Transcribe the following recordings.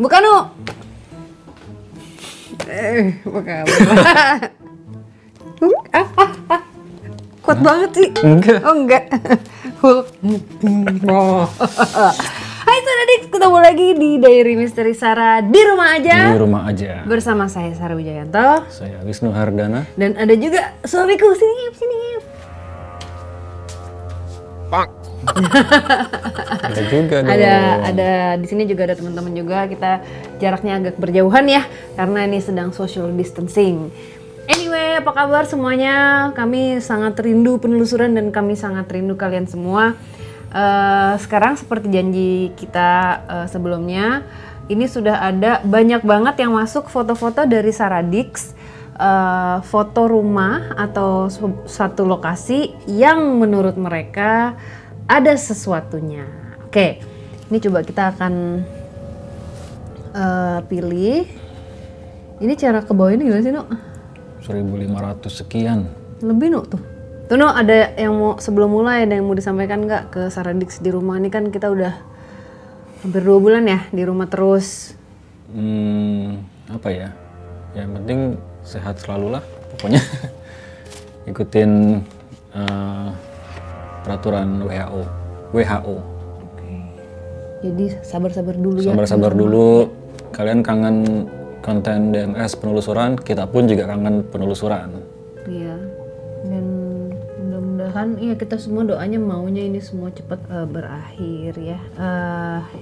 Bukan, Nu. Bukan. Kuat banget sih. Enggak. Oh, enggak. Hai Saradik, ketemu lagi di Diary Misteri Sarah di rumah aja. Di rumah aja. Bersama saya Sarah Wijayanto. Saya Wisnu Hardana. Dan ada juga suamiku, sini ngip. Ada juga dong. Ada di sini juga ada teman-teman juga. Kita jaraknya agak berjauhan ya, karena ini sedang social distancing. Anyway, apa kabar semuanya? Kami sangat rindu penelusuran dan kami sangat rindu kalian semua. Sekarang seperti janji kita sebelumnya, ini sudah ada banyak banget yang masuk foto-foto dari Saradix, foto rumah atau satu lokasi yang menurut mereka ada sesuatunya. Oke, ini coba kita akan pilih. Ini cara ke bawah ini gimana sih, Nuk? 1.500 sekian. Lebih, Nuk, tuh. Tuh, Nuk, ada yang mau sebelum mulai ada yang mau disampaikan nggak ke Saradix di rumah? Ini kan kita udah hampir 2 bulan ya di rumah terus. Apa ya? Yang penting sehat selalu lah pokoknya. Ikutin peraturan WHO. Jadi sabar-sabar dulu ya. Sabar-sabar dulu. Kalian kangen konten DMS penelusuran, kita pun juga kangen penelusuran. Iya. Dan mudah-mudahan iya kita semua doanya maunya ini semua cepat berakhir ya.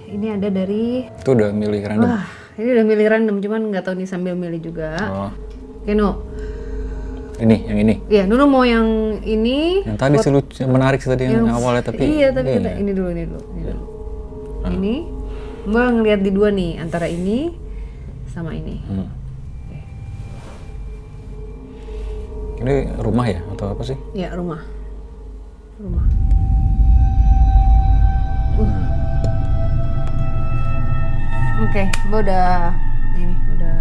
Ini ada dari Itu udah milih random. Wah, ini udah milih random cuman nggak tahu nih sambil milih juga. Oh. Oke, Nu. Ini, yang ini. Iya, Nunu mau yang ini. Yang tadi sih lucu, yang menarik sih tadi yang awalnya tapi. Iya, tapi kita ini dulu. Ini Mbak ngelihat di dua nih, antara ini sama ini. Ini rumah ya atau apa sih? Ya, rumah. Oke, Mbak udah ini udah.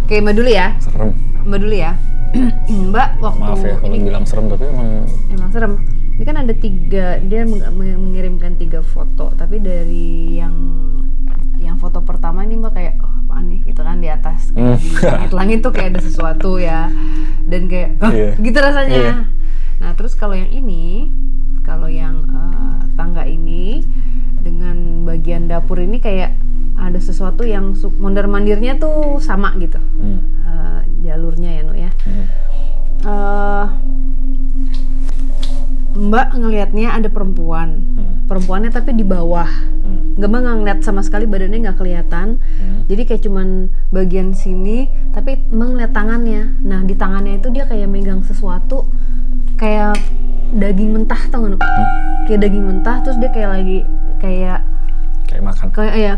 Oke, Mbak dulu ya. Serem. Mbak dulu ya. Mbak waktu Maaf ya kalau ini bilang serem tapi emang serem. Ini kan ada 3, dia mengirimkan 3 foto, tapi dari yang foto pertama ini Mbak kayak apaan nih gitu kan, di atas kayak di langit-langit tuh kayak ada sesuatu ya, dan kayak gitu rasanya. Nah terus kalau yang ini, kalau yang tangga ini dengan bagian dapur ini kayak ada sesuatu yang mondar-mandirnya tuh sama gitu. Jalurnya ya, Nu ya. Mbak ngelihatnya ada perempuannya tapi di bawah. Mbak nggak ngeliat sama sekali, badannya nggak kelihatan. Jadi kayak cuman bagian sini, tapi Mbak ngeliat tangannya. Nah di tangannya itu dia kayak megang sesuatu, kayak daging mentah, tau nggak? Kayak daging mentah, terus dia kayak lagi kayak makan.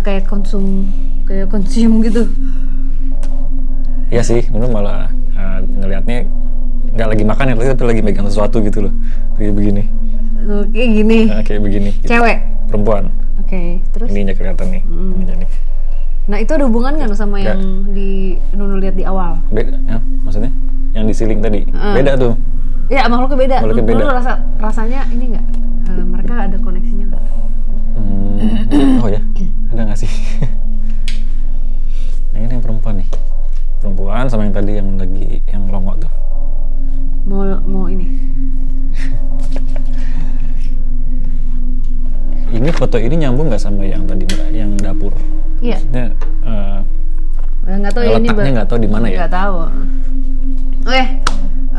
Kayak konsum gitu. Iya sih, dulu malah ngelihatnya nggak lagi makan ya, tapi lagi megang sesuatu gitu loh, kayak begini. Kayak gini. Kayak begini. Gitu. Cewek. Perempuan. Oke, terus? Ininya kelihatan nih. Ininya nih. Nah itu ada hubungan nggak sama yang di Nunu lihat di awal? Beda, ya, maksudnya? Yang di ceiling tadi, beda tuh. Iya, makhluknya beda. Nunu rasanya ini nggak? Mereka ada koneksinya nggak? Oh ya, ada nggak sih? Nah, ini yang perempuan nih. Perempuan sama yang tadi yang longok tuh. Mau ini. Ini foto ini nyambung nggak sama yang tadi, yang dapur? Iya. Maksudnya nggak tahu ya ini. Letaknya nggak tahu di mana ya? Nggak tahu. Oke,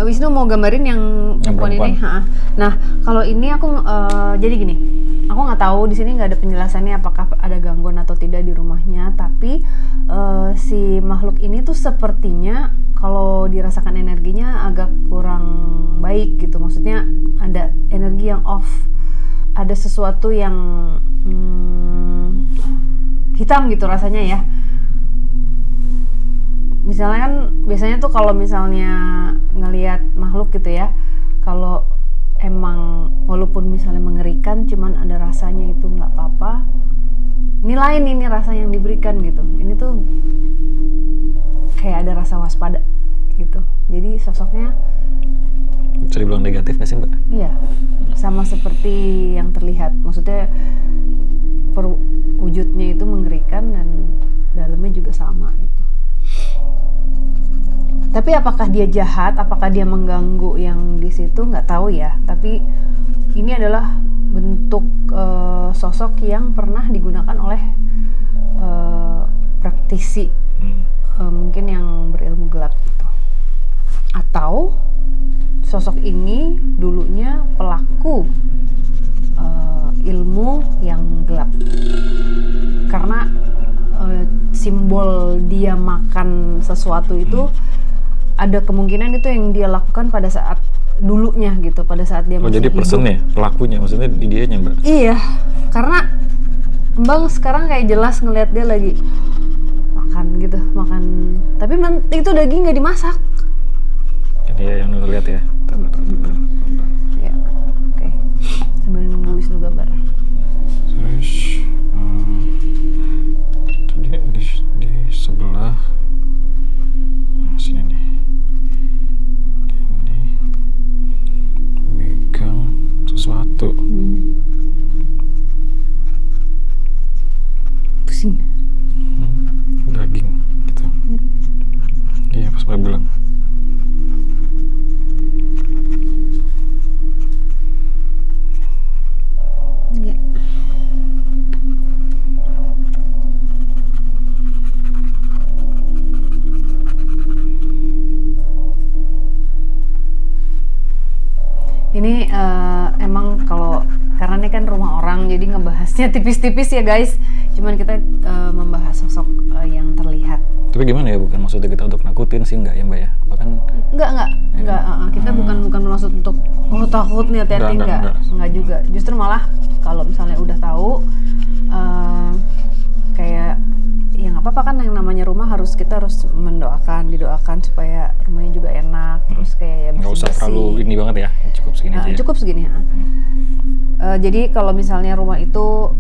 Wisnu mau gambarin yang perempuan ini. Nah, kalau ini aku jadi gini. Aku nggak tahu di sini nggak ada penjelasannya apakah ada gangguan atau tidak di rumahnya. Tapi si makhluk ini tuh sepertinya kalau dirasakan energinya agak kurang baik gitu. Maksudnya ada energi yang off. Ada sesuatu yang hitam gitu rasanya ya. Misalnya kan biasanya tuh kalau misalnya ngelihat makhluk gitu ya, kalau emang walaupun misalnya mengerikan cuman ada rasanya itu nggak apa-apa, ini lain ini rasa yang diberikan gitu. Ini tuh kayak ada rasa waspada gitu. Jadi sosoknya Bisa dibilang negatif nggak sih Mbak? Iya, sama seperti yang terlihat. Maksudnya wujudnya itu mengerikan dan dalamnya juga sama gitu. Tapi apakah dia jahat, apakah dia mengganggu yang di situ nggak tahu ya. Tapi ini adalah bentuk sosok yang pernah digunakan oleh praktisi mungkin yang berilmu gelap gitu. Atau sosok ini dulunya pelaku ilmu yang gelap. Karena simbol dia makan sesuatu itu ada kemungkinan itu yang dia lakukan pada saat dulunya gitu, pada saat dia masih jadi hidup. personnya, pelakunya, maksudnya dianya Mbak? Iya, karena Bang sekarang kayak jelas ngelihat dia lagi makan gitu, makan. Tapi itu daging nggak dimasak. Ini ya yang lu lihat ya. Ya, oke. Sambil nunggu Wisnu gambar. Terus di sebelah sini nih. Ini megang sesuatu. Pusing. Daging gitu. Iya pas Mbak bilang. Iya. Ini emang kalau karena ini kan rumah orang jadi ngebahasnya tipis-tipis ya guys. Cuman kita membahas sosok yang terlihat. Tapi gimana ya, bukan maksudnya kita untuk nakutin sih, enggak ya Mbak ya? Apa kan? Enggak. Kita bukan maksud untuk takut nih hati-hati, enggak juga. Justru malah kalau misalnya udah tahu kayak ya nggak apa-apa kan, yang namanya rumah kita harus didoakan supaya rumahnya juga enak, terus kayak ya nggak usah terlalu ini banget ya, cukup segini aja ya? Cukup segini ya. Jadi kalau misalnya rumah itu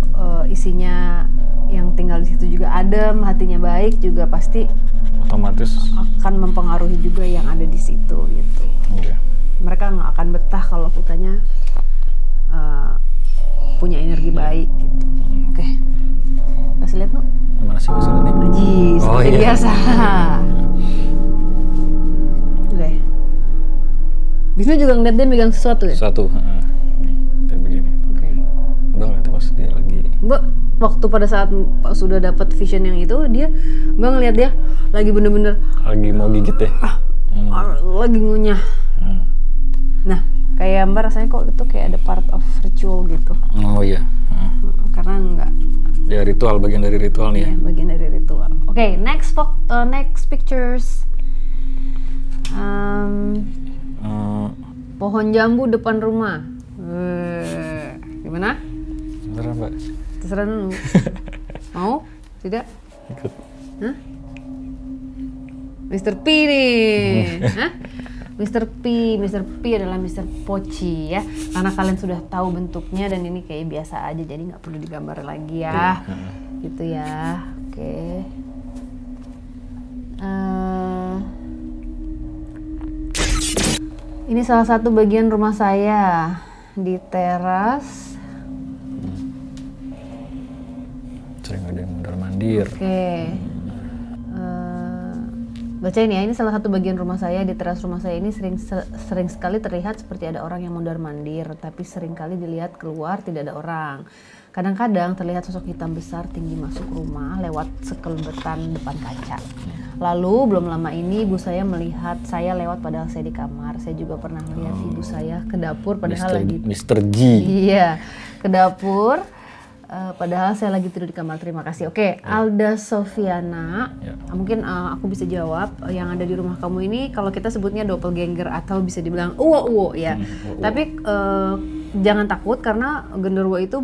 isinya yang tinggal di situ juga adem, hatinya baik, juga pasti otomatis akan mempengaruhi juga yang ada di situ gitu. Okay. Mereka nggak akan betah kalau kitanya punya energi baik gitu. Oke. Kasih lihat, Nuk. Mana sih kasih lihat nih? Seperti biasa. Oke. Wisnu juga ngeliat dia megang sesuatu ya? Sesuatu, nih, kayak begini. Oke. Mbak ngeliatnya pas dia lagi. Mbak, waktu pada saat sudah dapat vision yang itu, Mbak ngeliat dia lagi bener-bener lagi mau gigit ya? Lagi ngunyah. Nah, kayak Mbak rasanya kok itu kayak ada part of ritual gitu. Oh iya. Karena enggak. Ya ritual, bagian dari ritual nih ya? Iya, bagian dari ritual. Oke, next pictures. Pohon jambu depan rumah. Gimana? Terserah Mbak. Terserah dulu. Mau? Tidak? Ikut. Hah? Mr. P nih. Hah? Mr. P adalah Mr. Poci ya. Karena kalian sudah tahu bentuknya dan ini kayak biasa aja, jadi nggak perlu digambar lagi ya. Gitu ya. Oke. Ini salah satu bagian rumah saya di teras. Sering ada yang mondar-mandir. Oke. Bacain ya, ini salah satu bagian rumah saya. Di teras rumah saya ini sering sekali terlihat seperti ada orang yang mondar-mandir, tapi sering kali dilihat keluar tidak ada orang. Kadang-kadang terlihat sosok hitam besar tinggi masuk rumah lewat sekelebetan depan kaca. Lalu belum lama ini ibu saya melihat saya lewat padahal saya di kamar. Saya juga pernah melihat ibu saya ke dapur padahal lagi Mr. G. Iya, ke dapur. Padahal saya lagi tidur di kamar. Terima kasih. Oke, Alda Sofiana. Mungkin aku bisa jawab. Yang ada di rumah kamu ini kalau kita sebutnya doppelganger atau bisa dibilang uwo ya. Tapi jangan takut karena genderuwo itu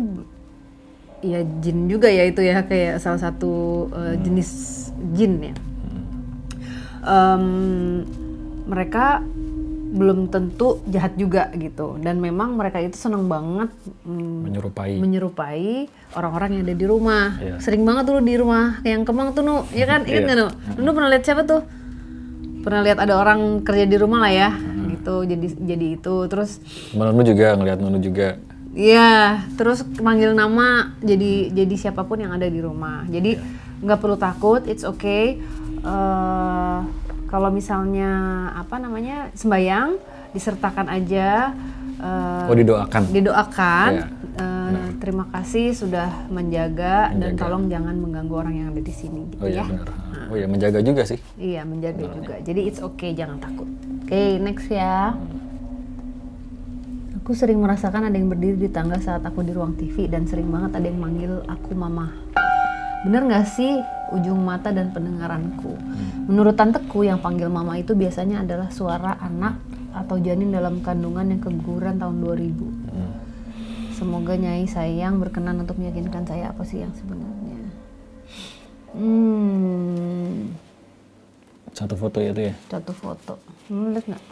ya jin juga ya, itu ya, kayak salah satu jenis jin ya. Mereka belum tentu jahat juga gitu, dan memang mereka itu seneng banget menyerupai orang-orang yang ada di rumah. Sering banget dulu di rumah yang Kemang tuh, Nu, ya kan? Ingat nggak, Nu? Nu pernah lihat siapa tuh? Pernah lihat ada orang kerja di rumah lah ya, itu jadi itu. Terus Nunu juga ngelihat Nunu juga. iya, terus manggil nama jadi siapapun yang ada di rumah. Jadi nggak perlu takut, it's okay. Kalau misalnya apa namanya sembayang, disertakan aja. Didoakan. Didoakan. Iya. Terima kasih sudah menjaga dan Menjaga. tolong jangan mengganggu orang yang ada di sini. Gitu Oh iya ya. benar. Oh iya menjaga juga sih. Iya, menjaga juga. Jadi it's okay, jangan takut. Oke, next ya. Aku sering merasakan ada yang berdiri di tangga saat aku di ruang TV dan sering banget ada yang manggil aku mama. Bener nggak sih ujung mata dan pendengaranku? Menurut tanteku yang panggil mama itu biasanya adalah suara anak atau janin dalam kandungan yang keguguran tahun 2000. Semoga Nyai sayang berkenan untuk meyakinkan saya apa sih yang sebenarnya. Satu foto ya itu ya. Satu foto. Lihat nggak?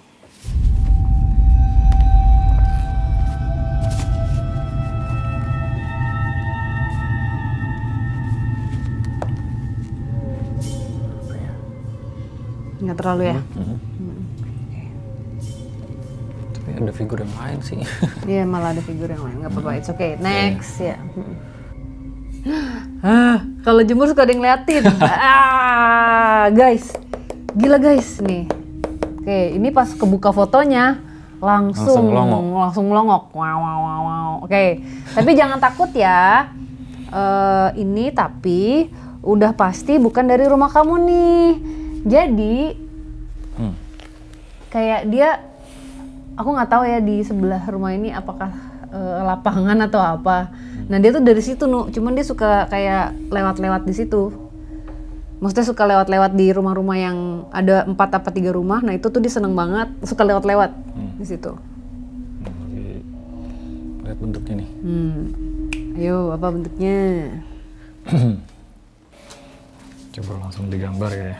Nggak terlalu ya? Tapi ada figur yang lain sih. Iya, malah ada figur yang lain. Nggak apa-apa, it's okay. Next ya. Kalau jemur suka ada yang ngeliatin. Guys, gila guys nih. Oke, ini pas kebuka fotonya langsung melongok. Wow. Oke, tapi jangan takut ya. Ini tapi udah pasti bukan dari rumah kamu nih. Jadi kayak dia, aku nggak tahu ya di sebelah rumah ini apakah lapangan atau apa. Nah dia tuh dari situ cuman dia suka kayak lewat-lewat di situ. Maksudnya suka lewat-lewat di rumah-rumah yang ada 4 apa 3 rumah. Nah itu tuh dia seneng banget, suka lewat-lewat di situ. Lihat bentuknya nih. Ayo, apa bentuknya? Coba langsung digambar ya.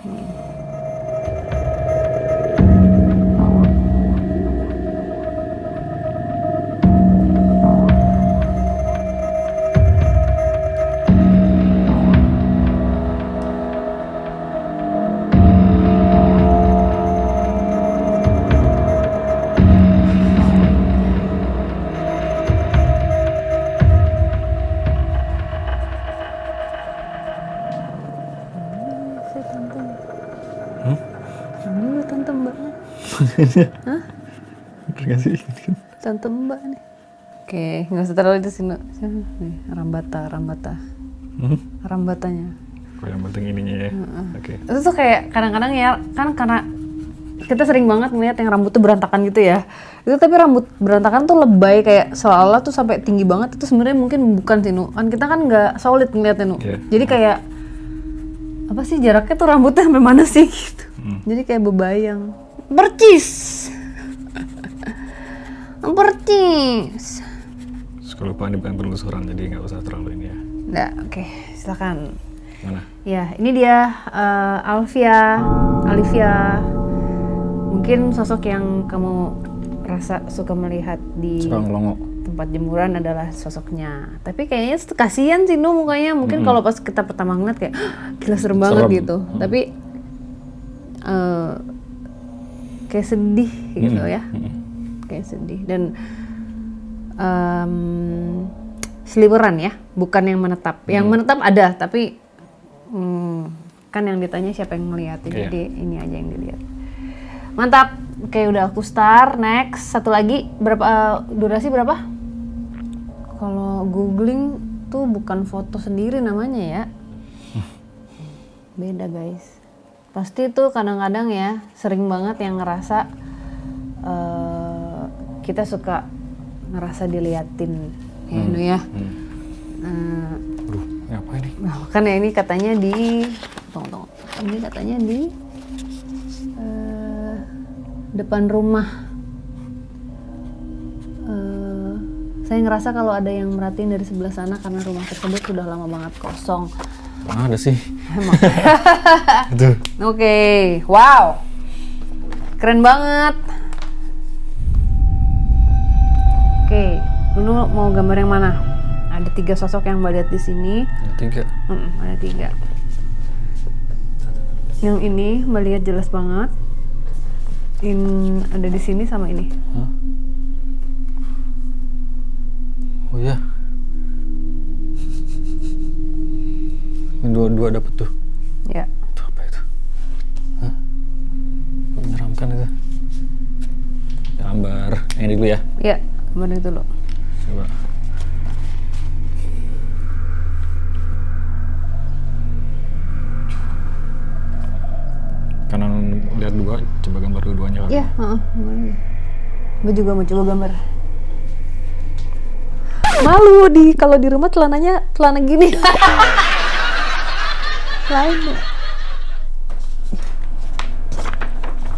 Tante Mbak. Hah? Bener sih? Tante Mbak nih. Oke, nggak usah terlalu di sini. Nih, rambatanya. Oh yang penting ininya ya. Oke. Itu tuh kayak kadang-kadang ya, kan karena kita sering banget ngeliat yang rambut tuh berantakan gitu ya. Itu tapi rambut berantakan tuh lebay kayak seolah-olah tuh sampai tinggi banget. Itu sebenarnya mungkin bukan sih, kan kita kan nggak solid ngeliatnya Jadi kayak apa sih jaraknya tuh rambutnya sampai mana sih gitu. Jadi kayak bebayang. Percis. Kalau lupa ini bukan penelusuran jadi nggak usah terlalu ini ya. Nah, oke, silakan. Mana? Ya, ini dia Alivia. Mungkin sosok yang kamu rasa suka melihat di tempat jemuran adalah sosoknya. Tapi kayaknya kasihan sih mukanya. Mungkin kalau pas kita pertama ngeliat kayak gila serem banget gitu. Tapi kayak sedih gitu ya. Kayak sedih dan seliweran ya, bukan yang menetap. Yang menetap ada, tapi kan yang ditanya siapa yang ngeliat, jadi ini aja yang dilihat. Mantap, oke udah aku start. Next, satu lagi, berapa durasi berapa? Kalau googling tuh bukan foto sendiri namanya ya, beda guys. Pasti tuh kadang-kadang ya, sering banget yang ngerasa kita suka ngerasa diliatin ya Aduh, ini apa ini? Nah, kan ya ini katanya di ini katanya di depan rumah. Saya ngerasa kalau ada yang merhatiin dari sebelah sana karena rumah tersebut sudah lama banget kosong. Mana ada sih? Emang. Itu. Oke, wow, keren banget. Oke, Nunu mau gambar yang mana? Ada 3 sosok yang Mbak lihat di sini. Ada 3. Ada 3. Yang ini Mbak lihat jelas banget. ada di sini sama ini. Hah? Oh iya. Ini dua dapet tuh. Ya. Itu apa itu? Hah? Kok menyeramkan itu? Gambar. Yang ini dulu ya. Ya, gambar itu loh. Coba. Karena lihat dua, coba gambar dua-duanya kali. Iya, gue juga mau coba gambar. Malu kalau di rumah celananya celana gini. Lain.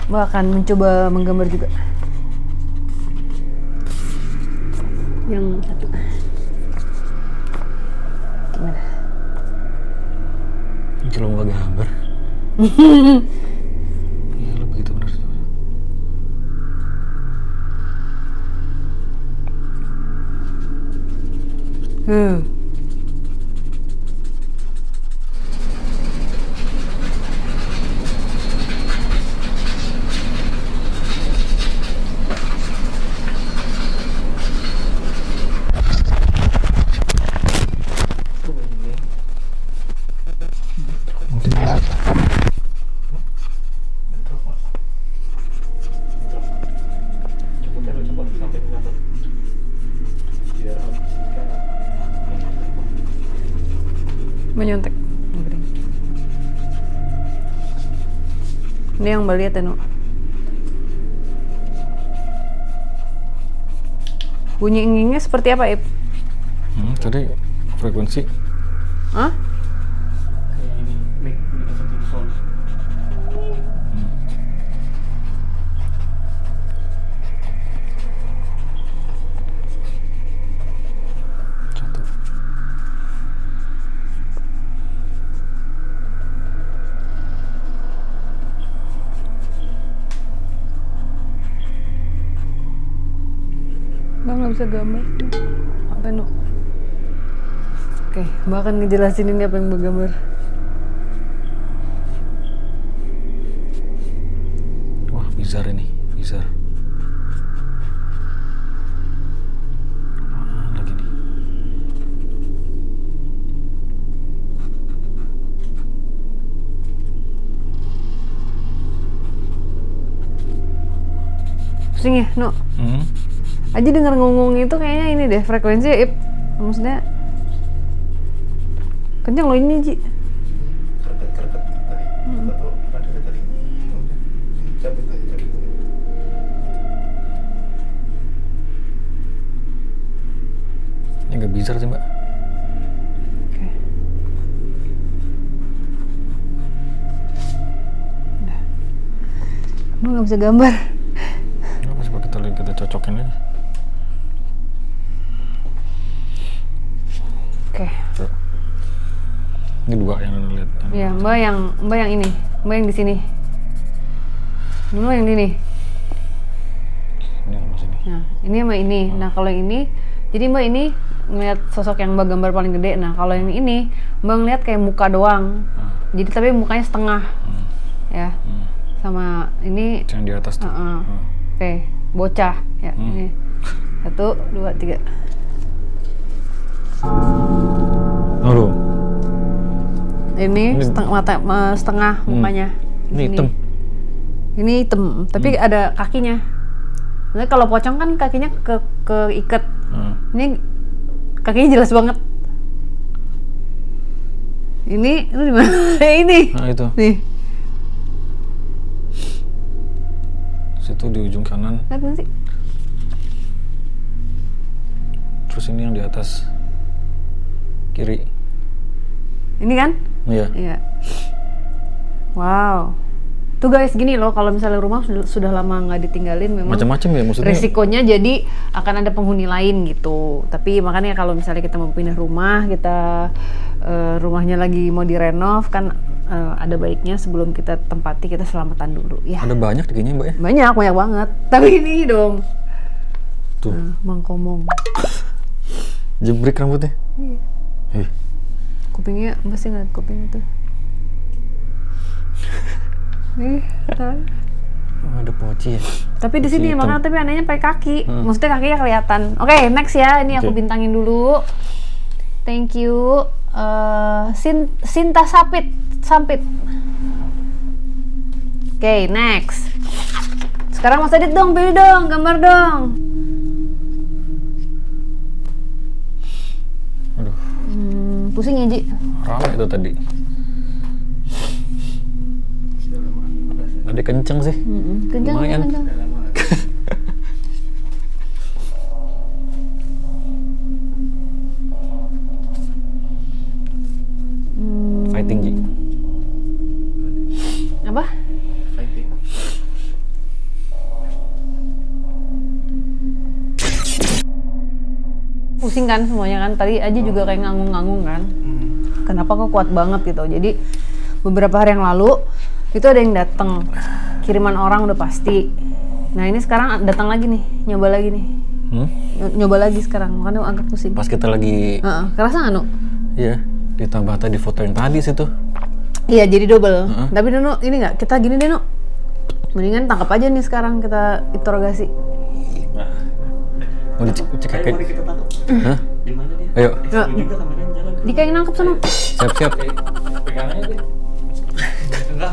Gue akan mencoba menggambar juga. Yang satu. Gimana? Kalau mau gambar. Iya, lo begitu benar. Menyontek. Ini yang Mbak lihat ya, No. Bunyi ingingnya seperti apa, Ip? Tadi frekuensi. Hah? Kayak ini, mic dapetin sound. Satu. Mbak nggak bisa gambar. Apa, No? Oke, Mbak akan ngejelasin ini apa yang Mbak gambar. Wah, bizar ini, bizar. Apaan lagi nih? Pusing ya, No? Aja denger ngomong itu kayaknya ini deh, frekuensi ya, Ip. Maksudnya kenceng loh ini, Ji. Kereket tadi. Kita tuh ada tadi. Udah. Cabut aja. Ini agak bizar sih, Mbak. Oke. Udah. Mbak nggak bisa gambar. Apa coba kita cocokin aja. Oke. Tuh. Ini dua yang Anda lihat. Iya, Mbak yang ini, Mbak yang di sini. Ini Mbak yang di sini. Ini sama sini. Nah, ini sama ini. Nah, kalau yang ini, jadi Mbak ini ngeliat sosok yang Mbak gambar paling gede. Nah, kalau yang ini, Mbak ngeliat kayak muka doang. Jadi tapi mukanya setengah. Ya. Sama ini. Yang di atas tuh. Oke, bocah. Ya, ini. 1, 2, 3. Halo. Ini setengah mukanya. Ini hitam. Ini hitam, tapi ada kakinya. Nah, kalau pocong kan kakinya keikat. Ini kakinya jelas banget. Ini lu di mana? Ini. Nah, itu. Nih. Situ di ujung kanan. Lihat nggak sih? Terus ini yang di atas kiri. Ini kan? Iya. Iya. Wow. Tuh guys, gini loh, kalau misalnya rumah sudah lama nggak ditinggalin, memang Macam-macam ya maksudnya. resikonya jadi akan ada penghuni lain gitu. Tapi makanya kalau misalnya kita mau pindah rumah, kita rumahnya lagi mau direnov, kan ada baiknya sebelum kita tempati kita selamatan dulu. Ya. Ada banyak kayaknya, Mbak ya? Banyak banget. Tapi ini dong. Tuh. Mangkomong. Jebrik rambutnya. Iya. Kupingnya pasti ngeliat kupingnya tuh. Ih, tahu. Ada poci ya. Tapi di sini Hitam. makanya tapi anehnya pakai kaki. Maksudnya kakinya kelihatan. Oke, next ya. Ini aku Oke. bintangin dulu. Thank you. Sinta Sampit. Oke, next. Sekarang Mas Adit dong, pilih dong, gambar dong. Aduh, Pusing ya, Ji? ramai itu tadi. Tadi kenceng sih. Kencang, Lumayan. kencang. Fighting Ji. Apa? Fighting. Pusing kan semuanya kan? Tadi aja juga kayak nganggung-nganggung kan? Kenapa kok kuat banget gitu? Jadi beberapa hari yang lalu itu ada yang datang kiriman orang udah pasti. Nah ini sekarang datang lagi nih, nyoba lagi nih, nyoba lagi sekarang, makanya agak pusing. Pas kita lagi, Kerasa nggak Nu? iya, ditambah tadi foto yang tadi situ. Iya jadi double. Tapi Nu ini nggak, kita gini deh Nu, mendingan tangkap aja nih sekarang kita interogasi. Mau dicek Ayo mari kita tangkap. Hah? Di mana dia? Ayo, Nggak, Juga kameranya jalan. Dika yang nangkep sana. siap-siap. Pegangannya deh. Enggak.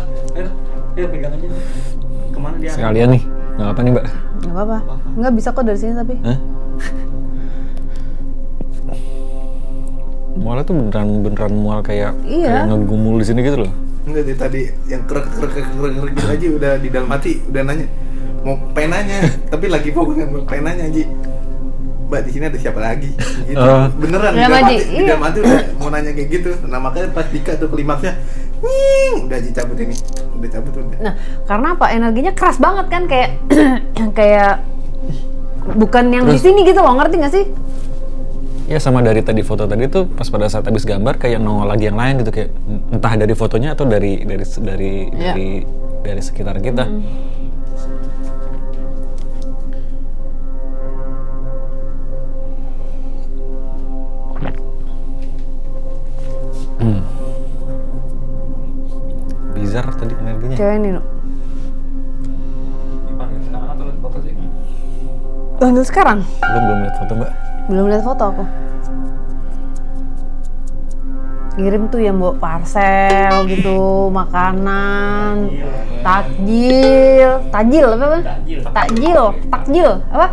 Ayo pegang aja nih. Kemana dia? Sekalian nih, nggak apa nih Mbak? Nggak apa-apa, nggak bisa kok dari sini tapi. Hah? Mualnya tuh beneran mual kayak Iya. kayak ngegumul di sini gitu loh. Enggak dia tadi yang krek gitu aja udah di dalam hati udah nanya mau penanya tapi lagi fokus dengan penanya Ji. Mbak di sini ada siapa lagi? Gitu. Beneran di Ya, dalam Mbak, hati, Ji, di iya. dalam hati udah mau nanya kayak gitu. Nah makanya pas Dika tuh klimaksnya, udah Ji cabut ini, udah cabut udah. Nah, karena apa? Energinya keras banget kan kayak kayak bukan yang di sini gitu loh, ngerti nggak sih? Ya sama dari tadi foto tadi tuh pas pada saat habis gambar kayak nongol lagi yang lain gitu kayak entah dari fotonya atau dari Iya. dari sekitar kita. Bizarre tadi energinya. Cewek ini, Nu. Dipanggil sekarang atau lihat foto sih? Panggil sekarang? Belum lihat foto Mbak. Belum lihat foto aku. Kirim tuh yang bawa parcel gitu, makanan, takjil apa? Takjil, apa?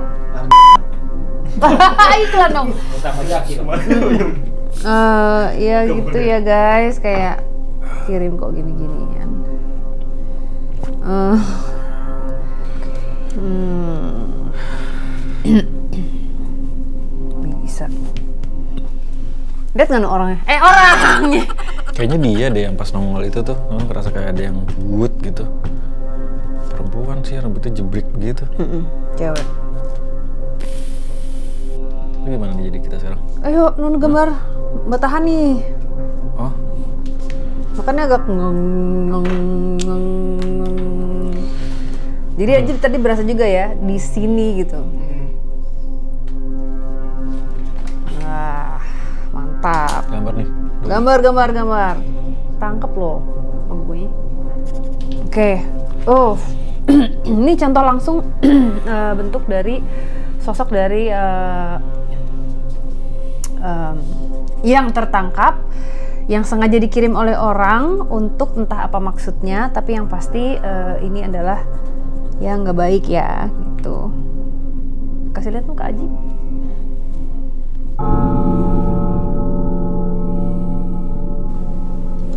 Iklan dong. Sama Jaki. Ya gitu ya guys, kayak kirim kok gini-ginian. Bisa. Lihat nggak orangnya? Orangnya. Kayaknya dia deh yang pas nongol itu tuh, ngerasa kayak ada yang but gitu. Perempuan sih rambutnya jebrik gitu. Cewek. Ini gimana nih jadi kita sekarang? Ayo, Nun gambar. Mbak tahan nih. Oh, Makanya agak Jadi aja tadi berasa juga ya di sini gitu. Wah, mantap. gambar nih. Gambar. Tangkep loh gue. Oke. Oh, ini contoh langsung bentuk dari sosok dari yang tertangkap, yang sengaja dikirim oleh orang untuk entah apa maksudnya, tapi yang pasti ini adalah yang nggak baik ya, gitu. Kasih lihat tuh Kak Aji.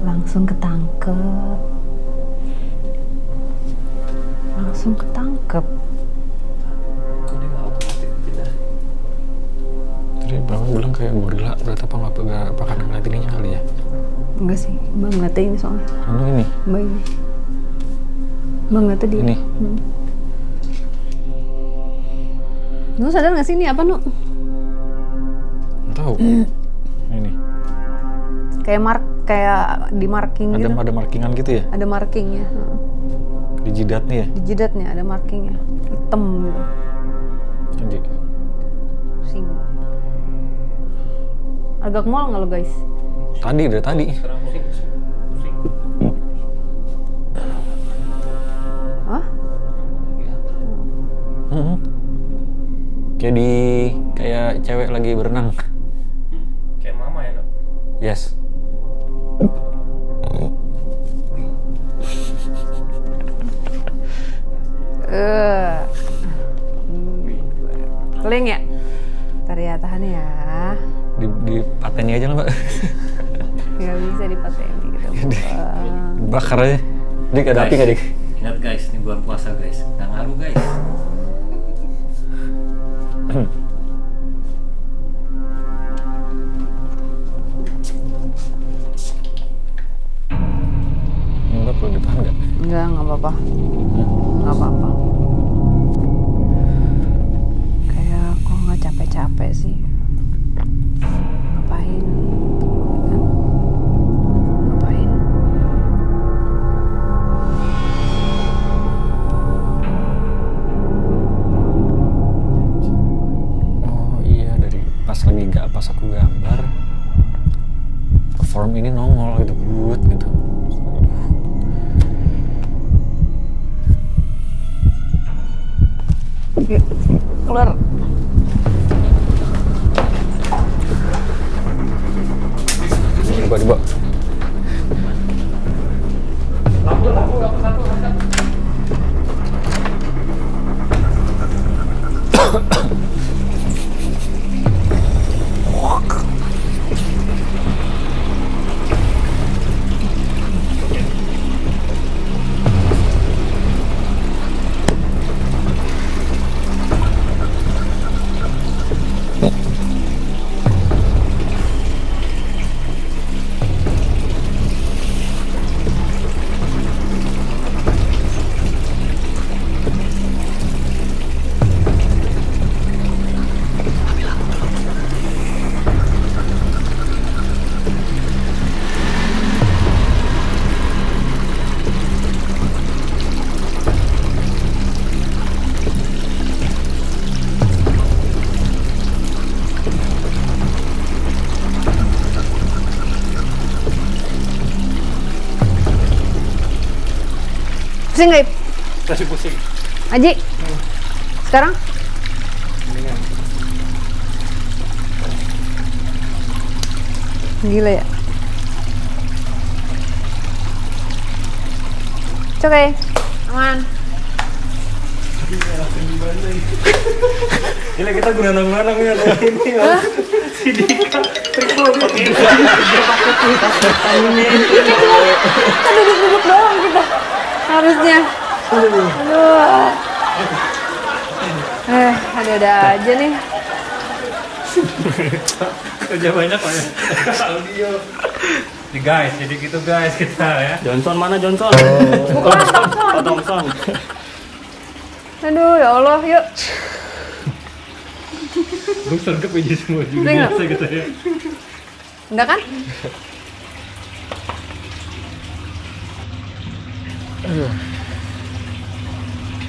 Langsung ketangkep. Tadi Bang bilang kayak gorila, berarti apa nggak pakai ngeliat ininya kali ya? Enggak sih, Mbak ngeliatnya ini soalnya. Ini. Mbak ini. Mbak ngeliatnya dia. Ini. Nu sadar nggak sih ini apa, Nu? Nggak tahu. Ini. Kayak di marking gitu. Ada markingan gitu ya? Ada markingnya. Di jidatnya ya? Di jidatnya ada markingnya. Hitam gitu. Jadi. Pusing. Agak mual nggak lo guys? Dari tadi. Sekarang pusing. Hah? Kayak cewek lagi berenang. Kayak mama ya dok. Yes. Keling ya? Ntar ya, tahan ya. Di pateni aja lah mbak. Gak bisa dipateni gitu. Bakar aja. Dik, ada api nggak dik? Ingat guys, ini bulan puasa guys. Nggak ngaruh guys. Mbak perlu ditahan nggak? Nggak apa-apa. Nggak apa-apa. Kayak aku nggak capek-capek sih. Ngapain? Ngapain? Oh iya, dari pas lagi nggak pas aku gambar, form ini nongol gitu, good gitu. Yuk, keluar. Coba. Pusing nggak, Ip? Masih pusing. Aji, sekarang? Gila ya? It's okay, aman. Gila kita guna-guna punya ini ya. Si Dika tripod pakai dia pakai ini. Kan duduk-duduk doang kita harusnya. Aduh. Ada aja nih. Kerja banyak lah ya. Audio. Nih guys, jadi gitu guys kita ya. Johnson mana Johnson? Bukan Thompson. Oh, Thompson. Aduh, ya Allah, yuk. Gue sergap aja semua juga Udah nggak? biasa gitu ya. Enggak kan?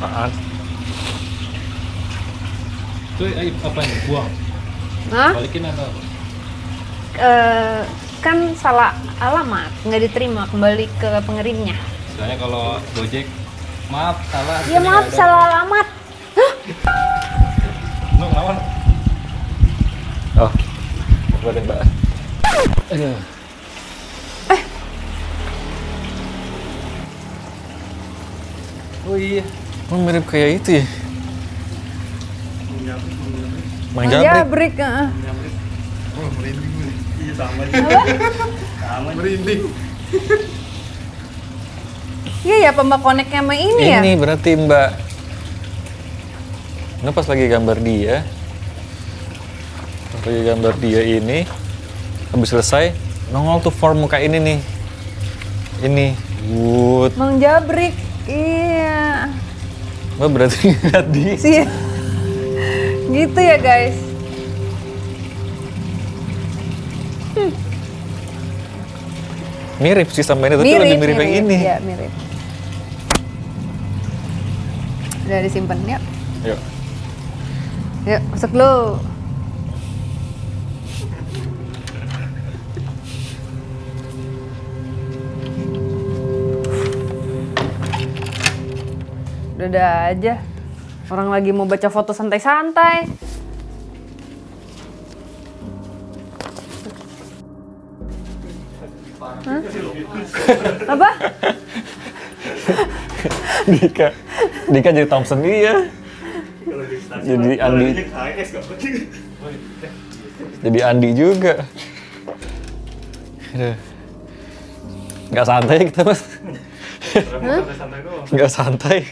Apaan? Itu apa nih? Buang. Hah? Balikin atau apa? Kan salah alamat, nggak diterima, kembali ke pengirimnya. Misalnya kalau Gojek, maaf salah. Iya maaf, salah alamat. Lu ngelawan. Oh, badan mbak. Aduh. Oh iya. Oh, mirip kayak itu ya? Mang Jabrik. Jabrik. Oh, merinding gue. Iya sama sama. Merinding. Iya ya, apa Mbak connect sama ini ya? Ini berarti mbak. Ini pas lagi gambar dia. Pas lagi gambar dia ini. Habis selesai, nongol tuh form muka ini nih. Ini. Wood. Mang Jabrik. Iya. Mbak berarti ngeliat dia. Sih. Gitu ya, guys. Mirip sih sama ini, tapi lebih mirip yang ini. Iya, mirip. Udah disimpan, yuk. Yuk. Yuk, masuk dulu. Udah aja. Orang lagi mau baca foto santai-santai. Hah? Apa? Dika jadi Thompson dia. Jadi Andi. Jadi Andi juga. Aduh. Nggak santai kita mas. Nggak santai.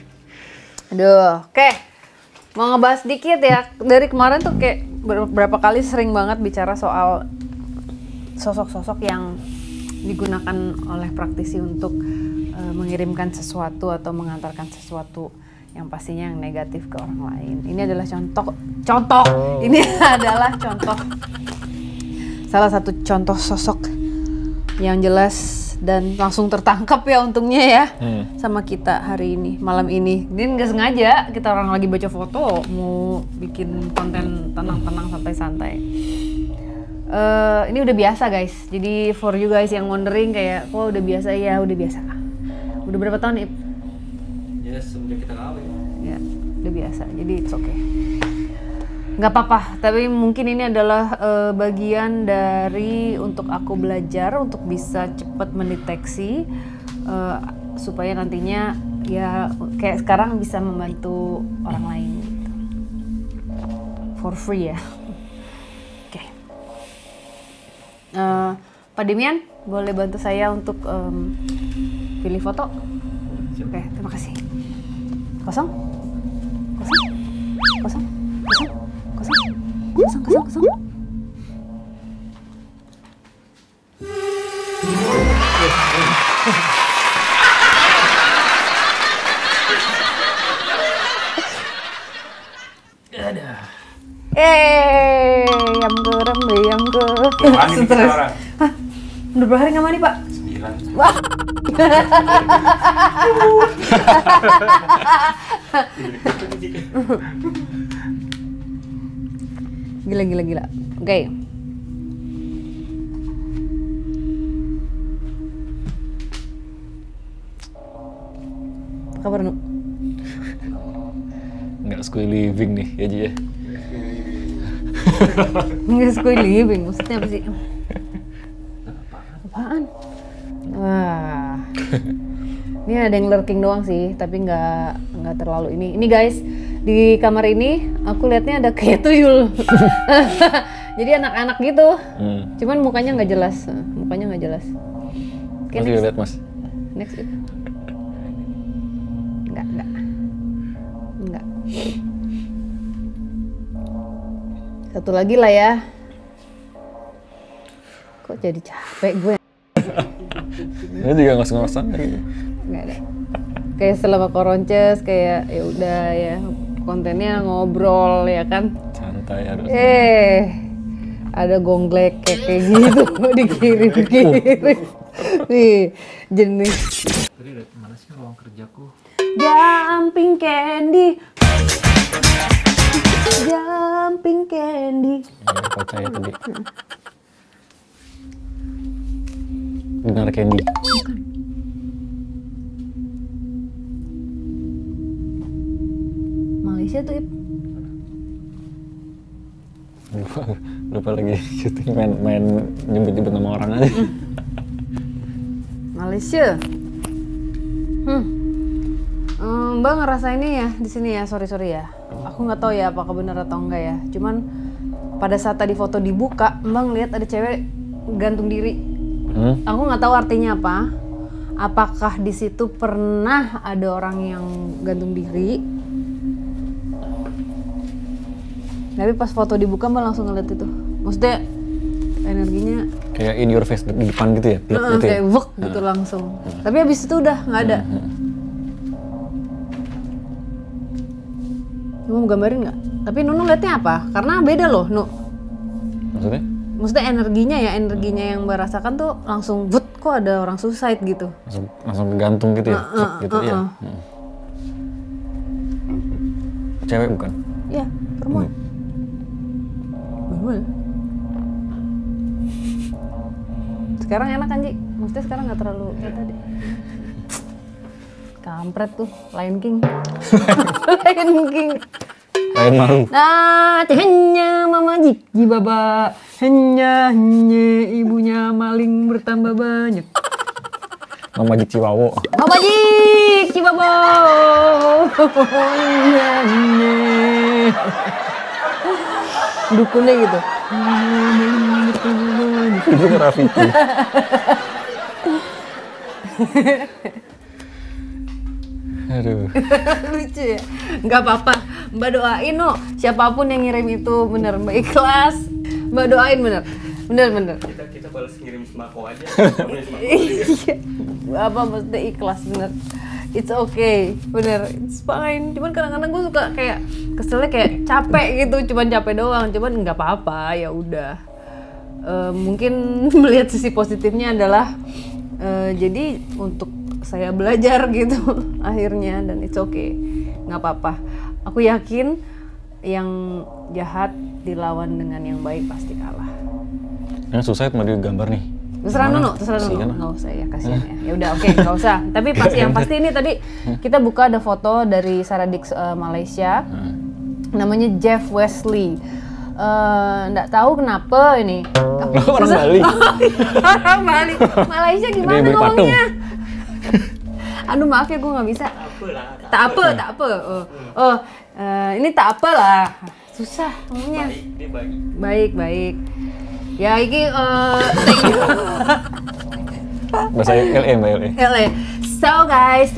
Aduh, oke. Mau ngebahas dikit ya. Dari kemarin tuh kayak beberapa kali sering banget bicara soal sosok-sosok yang digunakan oleh praktisi untuk mengirimkan sesuatu atau mengantarkan sesuatu yang pastinya yang negatif ke orang lain. Ini adalah contoh. Ini adalah contoh. Salah satu contoh sosok yang jelas dan langsung tertangkap ya untungnya ya sama kita hari ini, malam ini. Ini nggak sengaja, kita orang lagi baca foto, mau bikin konten tenang-tenang santai-santai. Ini udah biasa guys, jadi for you guys yang wondering kayak, kok udah biasa? Ya udah biasa. Udah berapa tahun Ip? Ya semenjak kita kawin. Ya, udah biasa, jadi it's okay. Nggak apa-apa, tapi mungkin ini adalah bagian dari untuk aku belajar untuk bisa cepat mendeteksi supaya nantinya ya kayak sekarang bisa membantu orang lain gitu. For free ya. Oke. Pak Demian, boleh bantu saya untuk pilih foto? Oke, terima kasih. Kosong? Kosong? Yam ke. Mandi sekarang. Hah? Udah berapa hari nggak mandi, Pak? 9. Wah. Gila. Oke. Apa kabar, Nu? Nggak school living nih ya Ji ya. Nggak school living, maksudnya apa sih? Apaan? Wah. Ini ada yang lurking doang sih, tapi nggak terlalu ini. Ini guys, di kamar ini aku liatnya ada kayak tuyul. Jadi anak-anak gitu. Cuman mukanya nggak jelas. Oke, Masih next. lihat mas. Next. Enggak. Satu lagi lah ya. Kok jadi capek gue? Ini juga ngos-ngosan gitu. Nggak ada. Kayak selama koronces kayak ya udah ya kontennya ngobrol ya kan. Santai harus. Ada gonglek kayak gitu dikirim. Nih jenis. Tadi mana sih ruang kerjaku? Jumping candy. Nggak percaya tadi. Dengar Candy. Malaysia tuh Ip. Lupa lagi syuting main nyebut-nyebut nama orang aja. Malaysia. Mbak ngerasa ini ya di sini ya, sorry ya. Aku nggak tahu ya apakah benar atau enggak ya. Cuman pada saat tadi foto dibuka, Mbak ngeliat ada cewek gantung diri. Aku nggak tahu artinya apa. Apakah di situ pernah ada orang yang gantung diri? Tapi pas foto dibuka Mbak langsung ngeliat itu. Maksudnya energinya Kayak in your face di depan gitu ya. Gitu kayak ya. wek gitu langsung. Tapi habis itu udah nggak ada. Mau gambarin nggak? Tapi Nunu liatnya apa? Karena beda loh, Nu. Maksudnya? Maksudnya energinya yang Mbak rasakan tuh langsung wut, kok ada orang suicide gitu. Langsung gantung gitu ya. Gitu ya. Cewek bukan? Iya, perempuan. Bener. Sekarang enak kan, Ji? Maksudnya sekarang nggak terlalu kayak tadi. Kampret tuh, Lion King. Lion King. Lain malu. Nah, hanya mama Jiki baba, hanya ibunya maling bertambah banyak. Mama Jik Ciwawo. Mama Jiki baba, hanya. Dukunnya gitu. Maling bertambah banyak. Itu Rafiki. Aduh. Lucu ya? Nggak apa-apa, Mbak doain no. Siapapun yang ngirim itu bener, Mbak ikhlas. Mbak doain bener. Kita balas ngirim sembako aja. Iya. Apa maksudnya ikhlas bener. It's okay, bener, it's fine. Cuman kadang-kadang gue suka kayak keselnya kayak capek gitu, cuman capek doang. Cuman nggak apa-apa, ya udah. Mungkin melihat sisi positifnya adalah jadi untuk saya belajar gitu akhirnya, dan it's okay, nggak apa-apa. Aku yakin yang jahat dilawan dengan yang baik pasti kalah. Yang susah itu mau digambar nih. Terserah Nuno, nggak usah ya, kasihan ya. Ya udah oke, nggak usah. Tapi yang pasti ini tadi kita buka ada foto dari Saradix Malaysia, namanya Jeff Wesley. Nggak tahu kenapa ini. Orang Bali. Orang Bali. Malaysia gimana Dia beli patung. ngomongnya? Aduh maaf ya, gue nggak bisa. Tak apa. Ini tak apa lah. Susah ngomongnya. Baik. Ya ini thank you. Bahasa LA, Mbak LA. LA. So guys,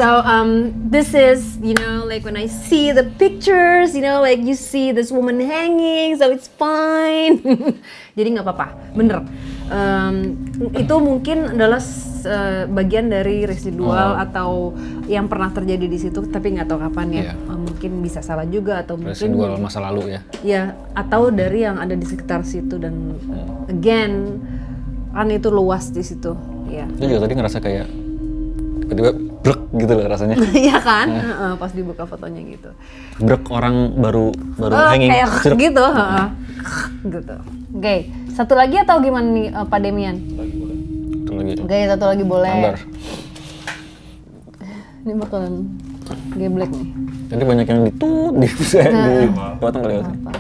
this is, you know, like when I see the pictures, you know, like you see this woman hanging, so it's fine. Jadi nggak apa-apa, bener. Itu mungkin adalah bagian dari residual atau yang pernah terjadi di situ, tapi nggak tahu kapan ya. Mungkin bisa salah juga atau mungkin Residual masa lalu ya. Ya, atau dari yang ada di sekitar situ, dan again kan itu luas di situ. Ya. Dia juga tadi ngerasa kayak tiba-tiba brek gitu loh rasanya. Iya kan? Pas dibuka fotonya gitu. Brek orang baru hanging. Kayak Ceruk. gitu, gitu. Oke, satu lagi atau gimana nih Pak Demian? Satu lagi. Oke, satu lagi boleh. Gambar. Ini bakalan geblek nih. Jadi banyak yang dipotong kali ya. Apa?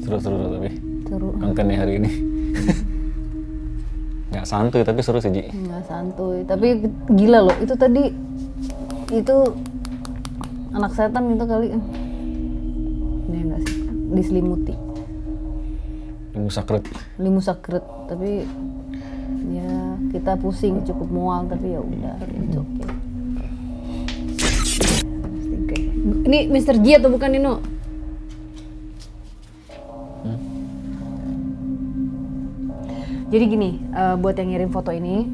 Seru tapi. Seru. Kontennya hari ini. Nggak santuy tapi seru sih, Ji. Nggak santuy, tapi gila loh. Itu tadi, itu anak setan itu kali. Ini enggak sih, diselimuti. Limu sakret, tapi ya kita pusing, cukup mual, tapi ya udah, it's okay. Ini Mr. G atau bukan Nino? Jadi gini, buat yang ngirim foto ini,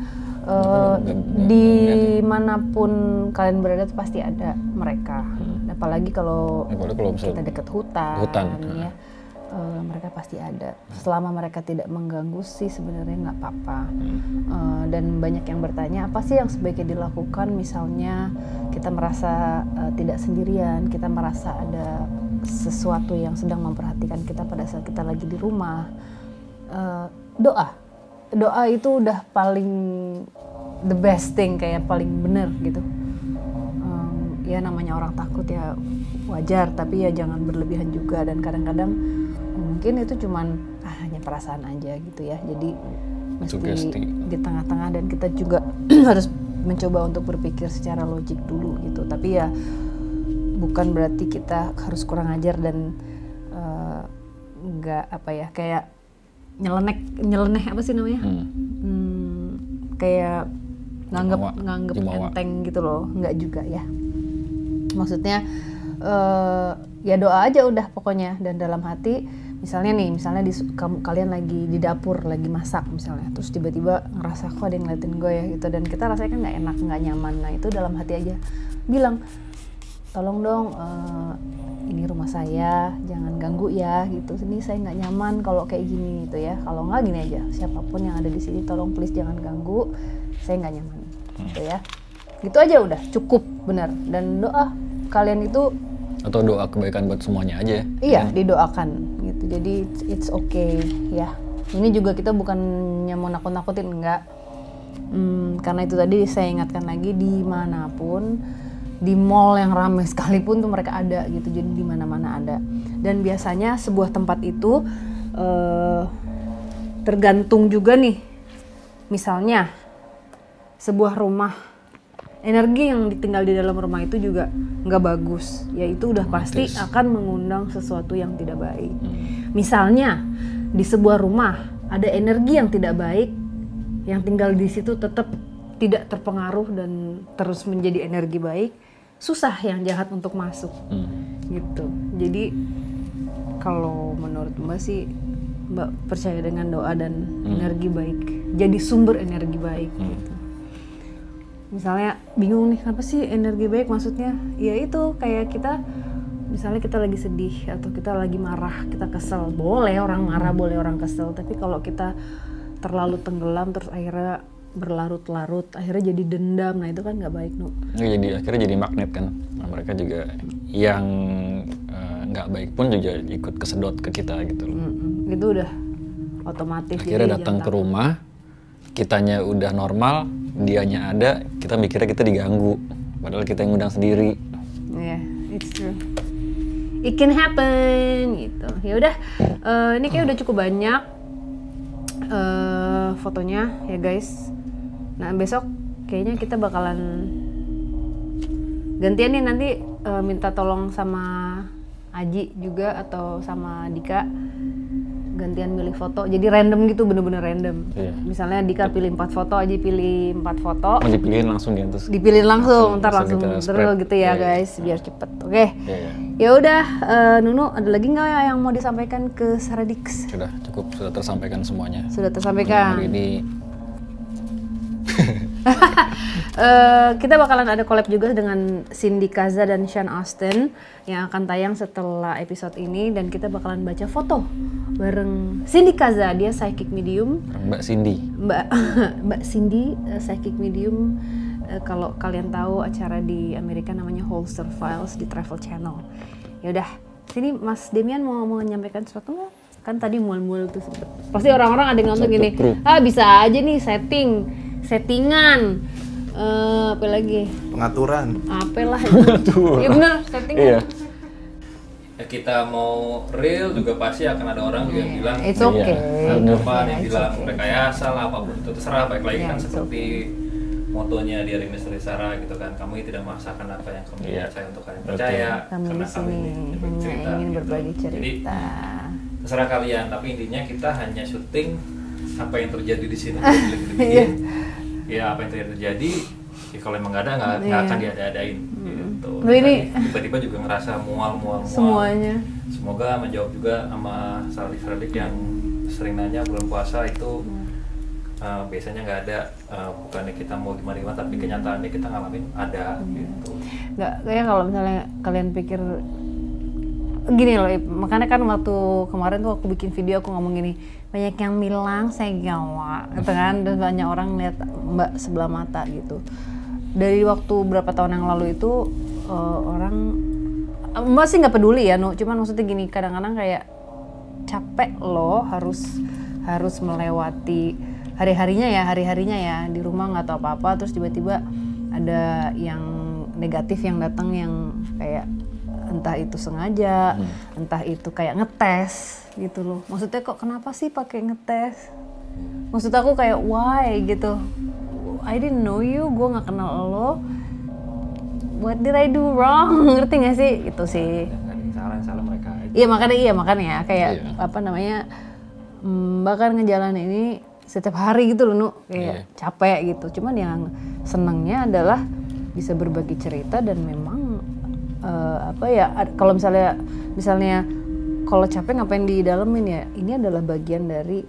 dimanapun kalian berada tuh pasti ada mereka. Apalagi kalau kita dekat hutan. Ya, mereka pasti ada. Selama mereka tidak mengganggu sih sebenarnya nggak apa-apa. Dan banyak yang bertanya, apa sih yang sebaiknya dilakukan? Misalnya kita merasa tidak sendirian, kita merasa ada sesuatu yang sedang memperhatikan kita pada saat kita lagi di rumah. Doa itu udah paling the best thing, kayak paling bener gitu. Ya namanya orang takut ya wajar, tapi ya jangan berlebihan juga. Dan kadang-kadang mungkin itu cuman hanya perasaan aja gitu ya. Jadi mesti sugesti di tengah-tengah, dan kita juga harus mencoba untuk berpikir secara logik dulu gitu. Tapi ya bukan berarti kita harus kurang ajar dan nggak apa ya, kayak nyeleneh apa sih namanya? Kayak nganggep enteng gitu loh, nggak juga ya. Maksudnya ya doa aja udah pokoknya, dan dalam hati misalnya kalian lagi di dapur lagi masak misalnya, terus tiba-tiba ngerasa kok ada yang ngeliatin gue ya gitu, dan kita rasanya kan nggak enak, nggak nyaman. Nah itu dalam hati aja bilang, tolong dong, ini rumah saya, jangan ganggu ya gitu. Ini saya nggak nyaman kalau kayak gini gitu ya. Kalau nggak gini aja, siapapun yang ada di sini tolong please jangan ganggu, saya nggak nyaman gitu ya. Gitu aja udah cukup, benar. Dan doa kalian itu, atau doa kebaikan buat semuanya aja. Iya, didoakan gitu. Jadi it's okay ya. Ini juga kita bukannya mau nakut-nakutin, enggak. Karena itu tadi saya ingatkan lagi, dimanapun di mall yang ramai sekalipun tuh mereka ada gitu. Jadi di mana-mana ada. Dan biasanya sebuah tempat itu tergantung juga nih. Misalnya sebuah rumah, energi yang ditinggal di dalam rumah itu juga nggak bagus, yaitu udah pasti akan mengundang sesuatu yang tidak baik. Misalnya di sebuah rumah ada energi yang tidak baik, yang tinggal di situ tetap tidak terpengaruh dan terus menjadi energi baik, susah yang jahat untuk masuk gitu. Jadi kalau menurut Mbak sih, Mbak percaya dengan doa dan energi baik, jadi sumber energi baik gitu. Misalnya bingung nih, kenapa sih energi baik maksudnya? Ya itu kayak kita, misalnya kita lagi sedih atau kita lagi marah, kita kesel, boleh orang marah, boleh orang kesel, tapi kalau kita terlalu tenggelam terus akhirnya berlarut-larut, akhirnya jadi dendam, nah itu kan nggak baik, Nuk. Jadi akhirnya jadi magnet kan. Nah, mereka juga yang nggak baik pun juga ikut kesedot ke kita gitu loh. Itu udah otomatis. Akhirnya datang ke rumah, kitanya udah normal, dianya ada, kita mikirnya kita diganggu, padahal kita yang ngundang sendiri. Yeah, it's true. It can happen gitu. Ya udah, ini kayak udah cukup banyak fotonya ya guys. Nah besok kayaknya kita bakalan gantian nih, nanti minta tolong sama Aji juga atau sama Dika, gantian milih foto, jadi random gitu, bener-bener random. Iya. Misalnya Dika pilih 4 foto, Aji pilih 4 foto. Oh, dipilihin langsung ya, terus dipilihin langsung, ntar langsung terus gitu ya guys, biar cepet. Oke. Ya udah, Nunu, ada lagi nggak yang mau disampaikan ke Saradix? Sudah cukup, sudah tersampaikan semuanya. Sudah tersampaikan. Hari ini kita bakalan ada collab juga dengan Cindy Kaza dan Sean Austin yang akan tayang setelah episode ini, dan kita bakalan baca foto bareng Cindy Kaza, dia psychic medium. Mbak Cindy. Mbak Cindy, psychic medium. Kalau kalian tahu acara di Amerika namanya Holster Files di Travel Channel. Ya udah, sini Mas Demian mau menyampaikan sesuatu nggak? Kan tadi mual-mual tuh sempet. Pasti orang-orang ada yang nonton gini, bisa aja nih settingan, apa lagi? Pengaturan. Apalah. Iya bener, settingan. Iya. Kita mau real juga pasti akan ada orang juga yang bilang it's okay. Yang bilang rekayasa lah, apapun itu terserah. Baik lagi kan seperti motonya di Hari Misteri Sarah gitu kan, kami tidak memaksakan apa yang kami percaya untuk kalian percaya, kami karena di sini hanya ingin berbagi cerita. Jadi terserah kalian, tapi intinya kita hanya syuting apa yang terjadi di sini. Ya apa yang terjadi, ya kalau emang nggak ada nggak akan diada-adain gitu. Ini tiba-tiba juga ngerasa mual semuanya. Semoga menjawab juga sama Saradix yang sering nanya bulan puasa itu biasanya nggak ada, bukannya kita mau gimana tapi kenyataannya kita ngalamin ada gitu. Nggak, kayak kalau misalnya kalian pikir gini loh, makanya kan waktu kemarin tuh aku bikin video aku ngomong gini, banyak yang bilang saya gawa gitu kan, dan banyak orang lihat Mbak sebelah mata gitu. Dari waktu berapa tahun yang lalu itu orang Mbak sih nggak peduli ya, cuman maksudnya gini, kadang-kadang kayak capek loh harus melewati hari-harinya ya di rumah nggak tahu apa-apa, terus tiba-tiba ada yang negatif yang datang yang kayak entah itu sengaja, entah itu kayak ngetes gitu loh. Maksudnya kok kenapa sih pakai ngetes? Maksud aku kayak why gitu. I didn't know you, gue nggak kenal lo. What did I do wrong? Ngerti nggak sih? Itu sih. Salah mereka aja. Iya makanya kayak apa namanya, bahkan ngejalanin ini setiap hari gitu loh, kayak capek gitu. Cuman yang senangnya adalah bisa berbagi cerita, dan memang kalau misalnya kalau capek ngapain didalemin ya, ini adalah bagian dari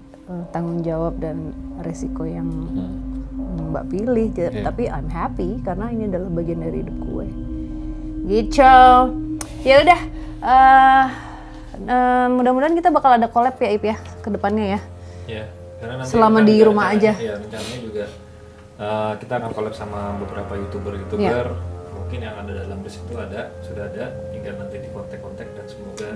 tanggung jawab dan resiko yang Mbak pilih. Tapi I'm happy karena ini adalah bagian dari hidup gue gitu. Ya udah, mudah-mudahan kita bakal ada collab ya Ip ya ke depannya ya. Iya, karena nanti selama di rumah aja. Iya, rencananya juga kita akan collab sama beberapa youtuber mungkin yang ada dalam list itu sudah ada, tinggal nanti di kontak dan semoga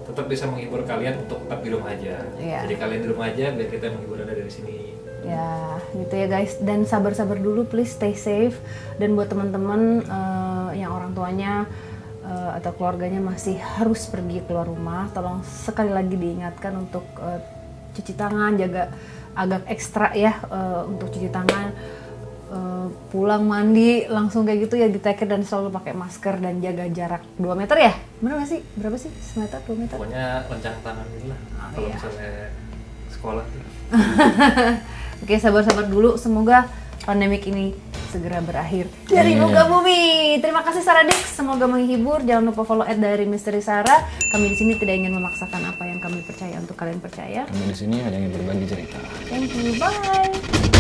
tetap bisa menghibur kalian untuk tetap di rumah aja. Jadi kalian di rumah aja biar kita menghibur Anda dari sini. Ya, gitu ya guys. Dan sabar-sabar dulu, please stay safe. Dan buat teman-teman yang orang tuanya atau keluarganya masih harus pergi keluar rumah, tolong sekali lagi diingatkan untuk cuci tangan, jaga agak ekstra ya untuk cuci tangan, pulang mandi langsung kayak gitu ya di take care dan selalu pakai masker dan jaga jarak 2 meter ya? Bener nggak sih? Berapa sih? 1 meter, 2 meter? Pokoknya rencang tangan dulu lah kalau misalnya sekolah. Oke, sabar-sabar dulu, semoga pandemik ini segera berakhir dari muka bumi. Terima kasih Saradix, semoga menghibur. Jangan lupa follow @diary-misteri Sarah. Kami di sini tidak ingin memaksakan apa yang kami percaya untuk kalian percaya. Kami di sini hanya ingin berbagi cerita. Thank you, bye.